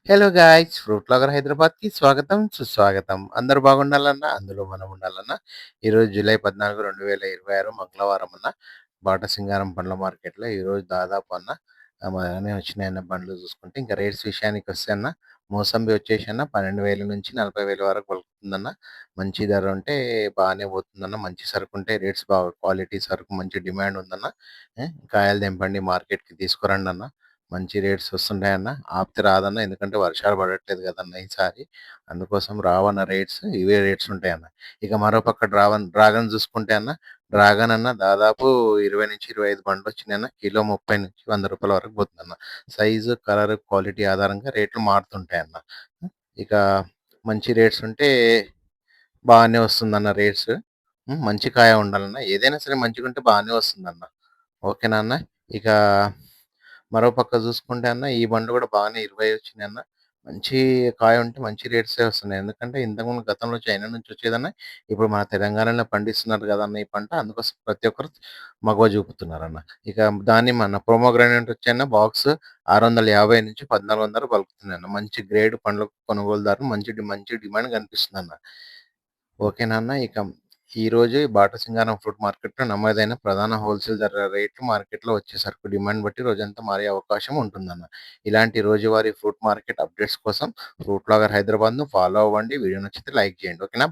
Hello guys! Fruit logger హైదరాబాద్‌కి స్వాగతం, సుస్వాగతం. అందరూ బాగుండాలన్నా, అందులో మనం ఉండాలన్నా, ఈరోజు జూలై 14, 2026 మంగళవారం అన్న, బాటసింగారం పండ్ల మార్కెట్‌లో ఈరోజు దాదాపు అన్న బాగానే వచ్చినాయన్న బండ్లు చూసుకుంటే. ఇంకా రేట్స్ విషయానికొస్తే అన్న, మోసంబి వచ్చేసి అన్న 12,000-40,000 వరకు పలుకుతుందన్న. మంచి ధర ఉంటే బాగానే పోతుందన్న. మంచి సరుకుంటే రేట్స్ బాగా క్వాలిటీ సరుకు మంచి డిమాండ్ ఉందన్న. కాయలు తెంపండి మార్కెట్‌కి తీసుకురండన్న. మంచి రేట్స్ వస్తుంటాయన్న. ఆపితే రాదన్న. ఎందుకంటే వర్షాలు పడట్లేదు కదన్న ఈసారి. అందుకోసం రావన్న రేట్స్. ఇవే రేట్స్ ఉంటాయన్న. ఇక మరోపక్క డ్రాగన్ చూసుకుంటే అన్న, డ్రాగన్ అన్న దాదాపు 20-25 బండ్లొచ్చినాయన్న. కిలో 30-100 రూపాయల వరకు పోతుందన్న. సైజు, కలర్, క్వాలిటీ ఆధారంగా రేట్లు మారుతుంటాయన్న. ఇక మంచి రేట్స్ ఉంటే బానే వస్తుందన్న రేట్స్. మంచి కాయ ఉండాలన్న. ఏదైనా సరే మంచిగుంటే బానే వస్తుందన్న. ఓకేనా అన్న? ఇక మరోపక్క చూసుకుంటే అన్న ఈ బండ్లు కూడా బాగానే 20 వచ్చినాయన్న. మంచి కాయ ఉంటే మంచి రేట్సే వస్తున్నాయి. ఎందుకంటే ఇంతకుముందు గతంలో చైనా నుంచి వచ్చేదన్న. ఇప్పుడు మన తెలంగాణలో పండిస్తున్నారు కదన్న ఈ పంట. అందుకోసం ప్రతి ఒక్కరు మక్కువ చూపుతున్నారన్న. ఇక దానిమ్మ అన్న పోమోగ్రానేట్ వచ్చన్న బాక్స్ 650-1400 పలుకుతుందన్న. మంచి గ్రేడ్ పండ్ల కొనుగోలుదారు మంచి డిమాండ్ కనిపిస్తుందన్న. ఓకేనా అన్న. ఇక ఈరోజు బాటసింగారం ఫ్రూట్ మార్కెట్‌లో నమోదైన ప్రధాన హోల్‌సేల్ ధరల రేట్లు మార్కెట్‌లో వచ్చే సరుకు డిమాండ్ బట్టి రోజంతా మారే అవకాశం ఉంటుందన్న. ఇలాంటి రోజువారీ ఫ్రూట్ మార్కెట్ అప్డేట్స్ కోసం ఫ్రూట్ బ్లాగర్ హైదరాబాద్‌ను ఫాలో అవ్వండి. వీడియో నచ్చితే లైక్ చేయండి. ఓకేనా.